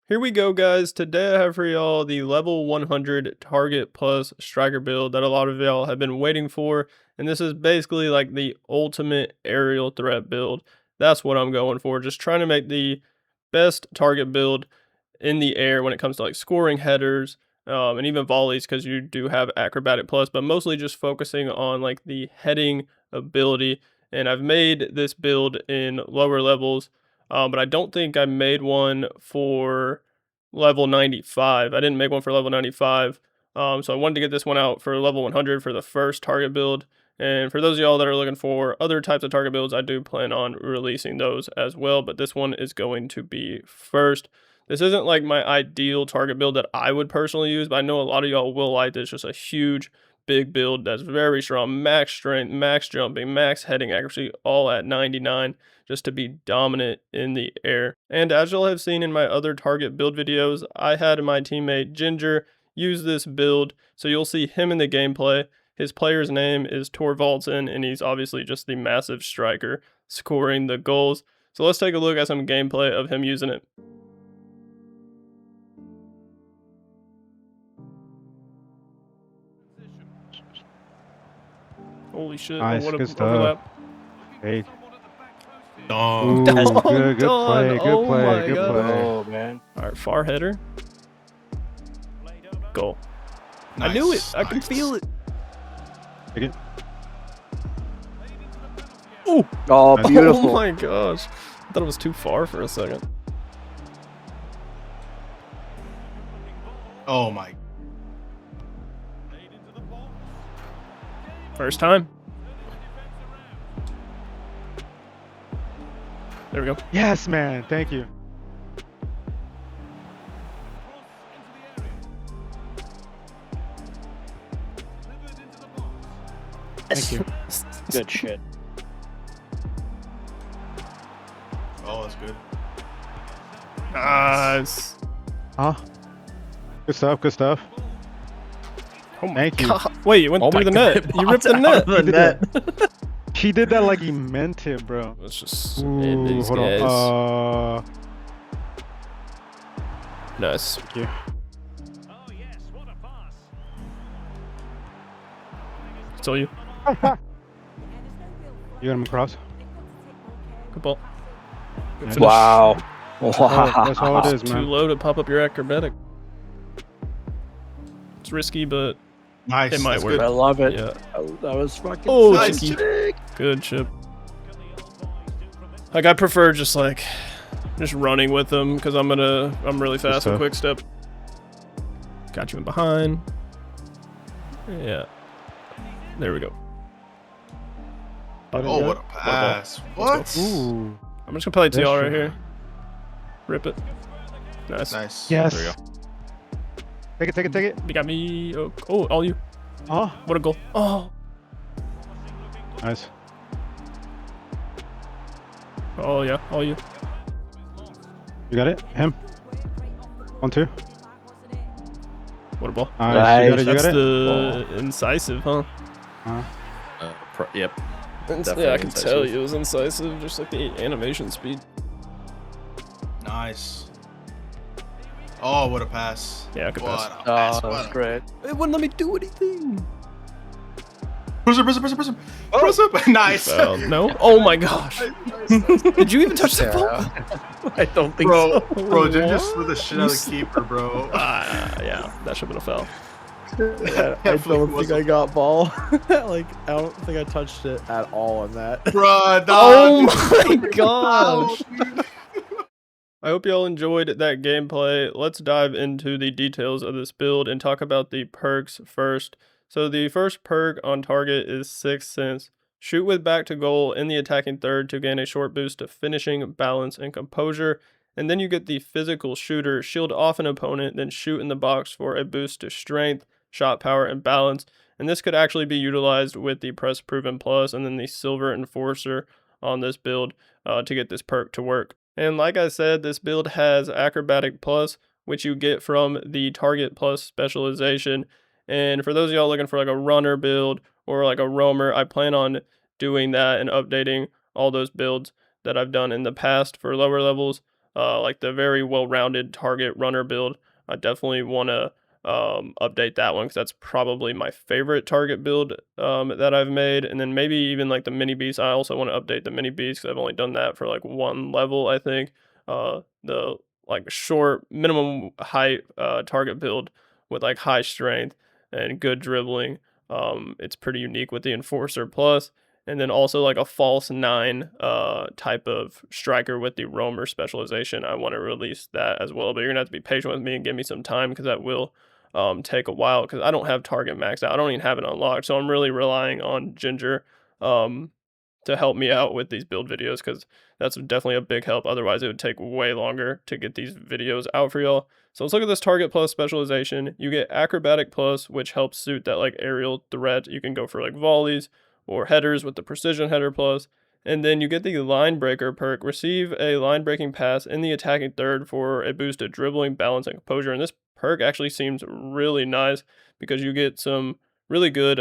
Here we go, guys. Today I have for y'all the level 100 target plus striker build that a lot of y'all have been waiting for. And this is basically like the ultimate aerial threat build. That's what I'm going for. Just trying to make the best target build in the air when it comes to like scoring headers and even volleys, because you do have acrobatic plus, but mostly just focusing on like the heading ability. And I've made this build in lower levels, but I don't think I made one for level 95. I didn't make one for level 95. So I wanted to get this one out for level 100 for the first target build. And for those of y'all that are looking for other types of target builds, I do plan on releasing those as well, but this one is going to be first. This isn't like my ideal target build that I would personally use, but I know a lot of y'all will like this. Just a huge, big build that's very strong, max strength, max jumping, max heading accuracy, all at 99, just to be dominant in the air. And as y'all have seen in my other target build videos, I had my teammate Ginger use this build, so you'll see him in the gameplay. His player's name is Torvaldsen, and he's obviously just the massive striker scoring the goals. So let's take a look at some gameplay of him using it. Holy shit, Nice, what good a stuff. overlap. Hey. Oh, Ooh, good play, good play, good play. oh man. Alright, far header. Goal. Nice, I knew it. I can nice. feel it. Take it. Ooh. Oh, Nice. beautiful. Oh my gosh. I thought it was too far for a second. Oh my. First time. There we go. Yes, man. Thank you. Thank you. Good shit. Oh, that's good. Nice. Huh? Good stuff, good stuff. Oh my Thank you. God. Wait, you went Oh through the my God, net. it You ripped popped the out net. of the net. He did that like he meant it, bro. Let's just Ooh, end these hold guys. on. Nice. Thank you. It's all you. You got him across? Good ball. Good Nice. finish. Wow. That's all it is, Too man. low to pop up your acrobatic. It's risky, but Nice. it might that's work. I love it. Yeah. That was fucking Oh, nice. cheeky. Good chip. Like I prefer just running with them because I'm really fast with stuff. quick step. Got you in behind. Yeah. There we go. Oh, what a pass. What? Ooh. I'm just gonna play it to That's y'all right true. here. Rip it. Nice. Nice. Yes. There we go. Take it, take it, take it. You got me. Oh, all you. Oh. What a goal. Oh. Nice. Oh yeah. All you. You got it? Him. 1-2. What a ball. Nice. You got it, you That's got it? the incisive, huh? Yep. Yeah, I Definitely can incisive. tell you it was incisive, just like the animation speed. Nice. Oh, what a pass. Yeah, good What pass. a pass. Oh, that's great. It wouldn't let me do anything. Press up, press up, press up, press up. Press up. Nice. No? Oh my gosh. Did you even touch the ball? I don't think Bro, so. bro, Jim just slid the shit out of the keeper, bro. Yeah, that should have been a foul. I don't think I got ball. Like, I don't think I touched it at all on that. Bruh, Oh dog. my gosh. I hope y'all enjoyed that gameplay. Let's dive into the details of this build and talk about the perks first. So the first perk on target is 6th Sense. Shoot with back to goal in the attacking third to gain a short boost to finishing, balance, and composure. And then you get the physical shooter, shield off an opponent, then shoot in the box for a boost to strength, shot power, and balance. And this could actually be utilized with the Press Proven Plus and then the Silver Enforcer on this build to get this perk to work. And like I said, this build has Acrobatic Plus, which you get from the Target Plus specialization. And for those of y'all looking for like a runner build or like a roamer, I plan on doing that and updating all those builds that I've done in the past for lower levels. like the very well-rounded target runner build. I definitely want to update that one because that's probably my favorite target build that I've made. And then maybe even like the mini beast. I also want to update the mini beast because I've only done that for like one level, I think. The like short minimum height target build with like high strength and good dribbling. It's pretty unique with the Enforcer Plus, and then also like a false nine type of striker with the roamer specialization. I want to release that as well, but you're gonna have to be patient with me and give me some time because that will take a while because I don't have target maxed out. I don't even have it unlocked, so I'm really relying on Ginger um, to help me out with these build videos because that's definitely a big help. Otherwise, it would take way longer to get these videos out for y'all. So let's look at this target plus specialization. You get acrobatic plus, which helps suit that like aerial threat. You can go for like volleys or headers with the precision header plus. And then you get the line breaker perk. Receive a line breaking pass in the attacking third for a boost to dribbling, balance, and composure. And this perk actually seems really nice because you get some really good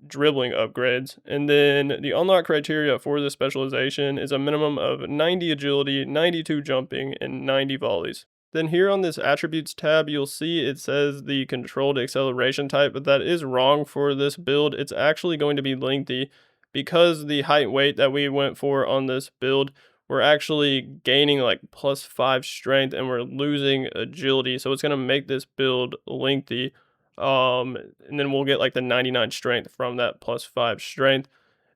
dribbling upgrades. And then the unlock criteria for this specialization is a minimum of 90 agility, 92 jumping, and 90 volleys. Then here on this attributes tab, you'll see it says the controlled acceleration type, but that is wrong for this build. It's actually going to be lengthy because the height weight that we went for on this build, we're actually gaining like +5 strength and we're losing agility. So it's going to make this build lengthy. And then we'll get like the 99 strength from that +5 strength.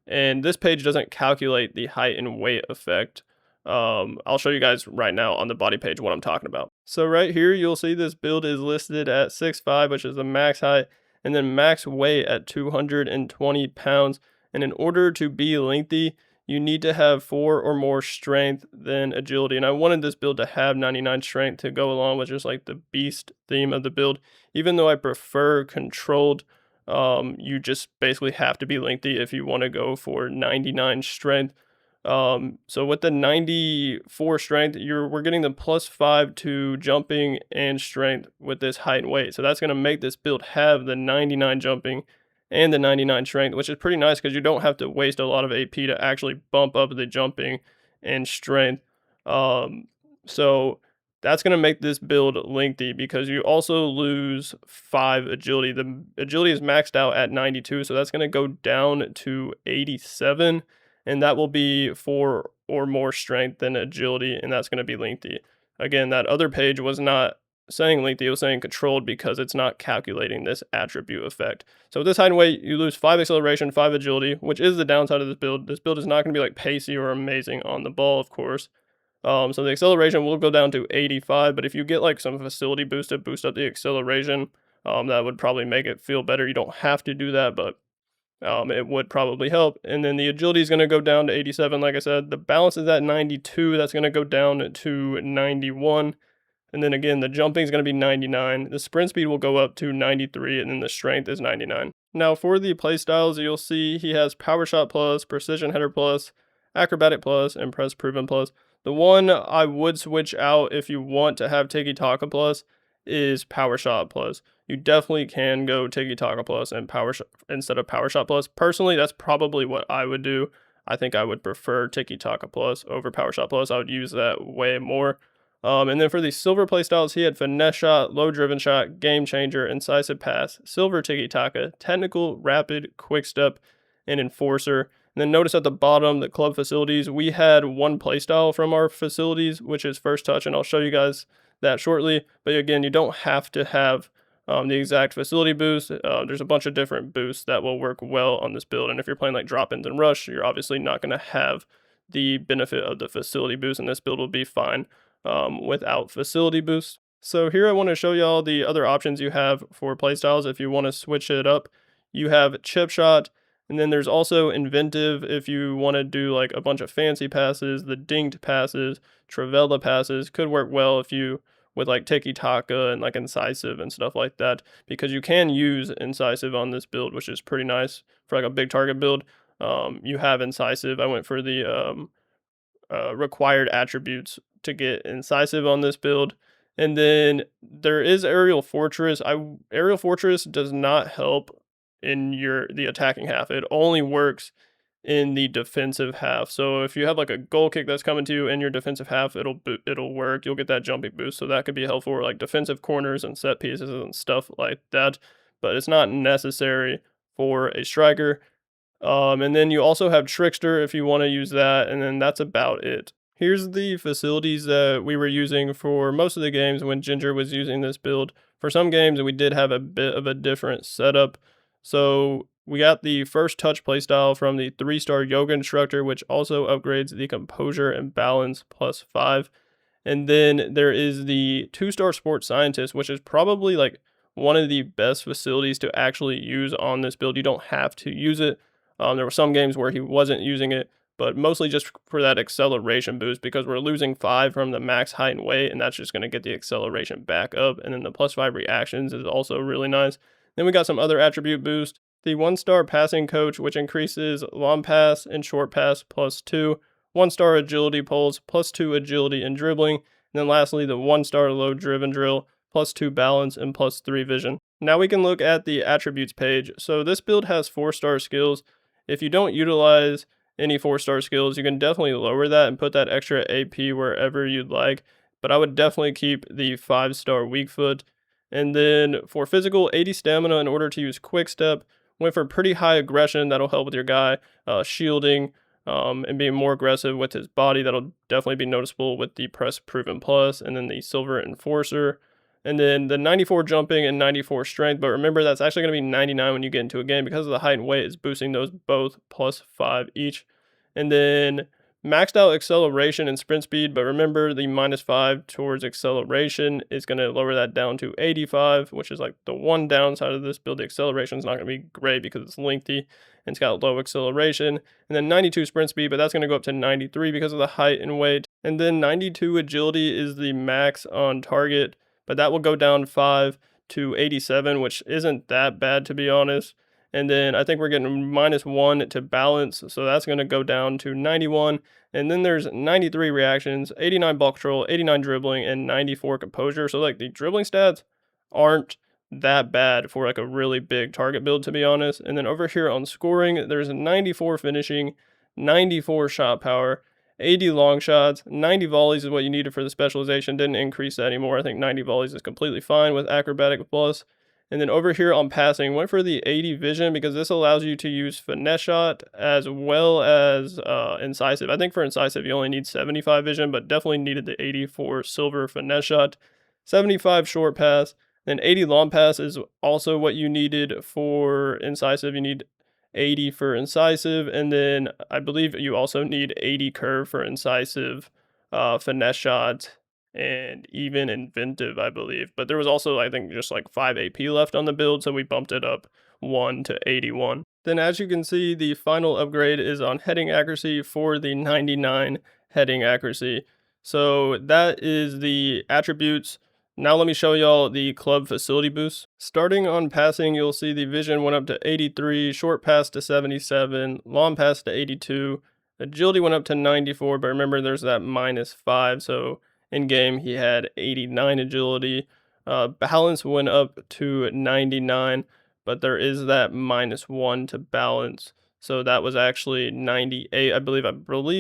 And this page doesn't calculate the height and weight effect. I'll show you guys right now on the body page what I'm talking about. So right here, you'll see this build is listed at 6'5", which is the max height, and then max weight at 220 pounds. And in order to be lengthy, you need to have 4 or more strength than agility. And I wanted this build to have 99 strength to go along with just like the beast theme of the build. Even though I prefer controlled, you just basically have to be lengthy if you want to go for 99 strength. So with the 94 strength, we're getting the +5 to jumping and strength with this height and weight. So that's going to make this build have the 99 jumping and the 99 strength, which is pretty nice because you don't have to waste a lot of AP to actually bump up the jumping and strength. So that's going to make this build lengthy because you also lose 5 agility. The agility is maxed out at 92, so that's going to go down to 87, and that will be 4 or more strength than agility, and that's going to be lengthy. Again, that other page was not saying lengthy, it was saying controlled because it's not calculating this attribute effect. So with this height and weight, you lose 5 acceleration, 5 agility, which is the downside of this build. This build is not going to be like pacey or amazing on the ball, of course. So the acceleration will go down to 85, but if you get like some facility boost to boost up the acceleration, that would probably make it feel better. You don't have to do that, but it would probably help. And then the agility is going to go down to 87, like I said. The balance is at 92. That's going to go down to 91. And then again, the jumping is going to be 99. The sprint speed will go up to 93, and then the strength is 99. Now for the playstyles, you'll see he has Power Shot Plus, Precision Header Plus, Acrobatic Plus, and Press Proven Plus. The one I would switch out if you want to have Tiki Taka Plus is Power Shot Plus. You definitely can go Tiki Taka Plus and instead of Power Shot Plus. Personally, that's probably what I would do. I think I would prefer Tiki Taka Plus over Power Shot Plus. I would use that way more. And then for the silver playstyles, he had Finesse Shot, Low Driven Shot, Game Changer, Incisive Pass, Silver Tiki Taka, Technical, Rapid, Quick Step, and Enforcer. And then notice at the bottom, the club facilities, we had one playstyle from our facilities, which is First Touch, and I'll show you guys that shortly. But again, you don't have to have the exact facility boost. There's a bunch of different boosts that will work well on this build. And if you're playing like drop-ins and rush, you're obviously not going to have the benefit of the facility boost, and this build will be fine without facility boost. So here I want to show y'all the other options you have for playstyles if you want to switch it up. You have Chip Shot, and then there's also Inventive if you want to do like a bunch of fancy passes. The Dinked passes, Travella passes could work well if you with like Tiki Taka and like Incisive and stuff like that, because you can use Incisive on this build, which is pretty nice for like a big target build. You have Incisive. I went for the required attributes to get Incisive on this build. And then there is Aerial Fortress. Aerial Fortress does not help in the attacking half. It only works in the defensive half. So if you have like a goal kick that's coming to you in your defensive half, it'll work. You'll get that jumping boost. So that could be helpful for like defensive corners and set pieces and stuff like that. But it's not necessary for a striker. And then you also have Trickster if you want to use that, and then that's about it. Here's the facilities that we were using for most of the games when Ginger was using this build. For some games, we did have a bit of a different setup. So we got the first touch playstyle from the 3-star yoga instructor, which also upgrades the composure and balance +5. And then there is the 2-star sports scientist, which is probably like one of the best facilities to actually use on this build. You don't have to use it. There were some games where he wasn't using it, but mostly just for that acceleration boost because we're losing 5 from the max height and weight, and that's just going to get the acceleration back up. And then the +5 reactions is also really nice. Then we got some other attribute boost. The 1-star passing coach, which increases long pass and short pass +2, 1-star agility pulls, +2 agility and dribbling, and then lastly the 1-star low driven drill, +2 balance and +3 vision. Now we can look at the attributes page. So this build has 4-star skills. If you don't utilize any 4-star skills, you can definitely lower that and put that extra AP wherever you'd like. But I would definitely keep the 5-star weak foot. And then for physical, 80 stamina in order to use quick step. Went for pretty high aggression. That'll help with your guy shielding and being more aggressive with his body. That'll definitely be noticeable with the press proven plus and then the silver enforcer. And then the 94 jumping and 94 strength, but remember that's actually going to be 99 when you get into a game because of the height and weight is boosting those both +5 each. And then maxed out acceleration and sprint speed, but remember the -5 towards acceleration is going to lower that down to 85, which is like the one downside of this build. The acceleration is not going to be great because it's lengthy and it's got low acceleration. And then 92 sprint speed, but that's going to go up to 93 because of the height and weight. And then 92 agility is the max on target, but that will go down 5 to 87, which isn't that bad to be honest. And then I think we're getting -1 to balance, so that's going to go down to 91. And then there's 93 reactions, 89 ball control, 89 dribbling, and 94 composure. So like the dribbling stats aren't that bad for like a really big target build to be honest. And then over here on scoring, there's 94 finishing, 94 shot power, 80 long shots, 90 volleys is what you needed for the specialization. Didn't increase that anymore. I think 90 volleys is completely fine with acrobatic plus. And then over here on passing, went for the 80 vision because this allows you to use finesse shot as well as incisive. I think for incisive, you only need 75 vision, but definitely needed the 80 for silver finesse shot. 75 short pass, then 80 long pass is also what you needed for incisive. You need 80 for incisive, and then I believe you also need 80 curve for incisive, finesse shot, and even inventive, I believe. But there was also, I think, just like 5 AP left on the build, so we bumped it up 1 to 81. Then as you can see, the final upgrade is on heading accuracy for the 99 heading accuracy. So that is the attributes. Now let me show y'all the club facility boosts. Starting on passing, you'll see the vision went up to 83, short pass to 77, long pass to 82, agility went up to 94, but remember there's that -5, so in game he had 89 agility. Balance went up to 99, but there is that -1 to balance. So that was actually 98. I believe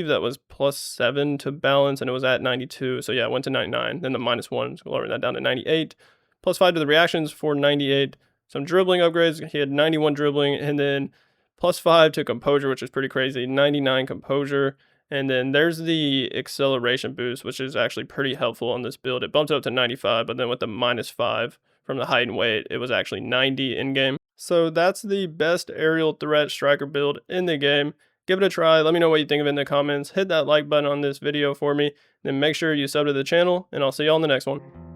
that was +7 to balance, and it was at 92. So yeah, it went to 99. Then the -1 lowering that down to 98. +5 to the reactions for 98. Some dribbling upgrades. He had 91 dribbling, and then +5 to composure, which is pretty crazy. 99 composure. And then there's the acceleration boost, which is actually pretty helpful on this build. It bumped up to 95, but then with the -5 from the height and weight, it was actually 90 in game. So that's the best aerial threat striker build in the game. Give it a try. Let me know what you think of it in the comments. Hit that like button on this video for me. Then make sure you sub to the channel, and I'll see you on the next one.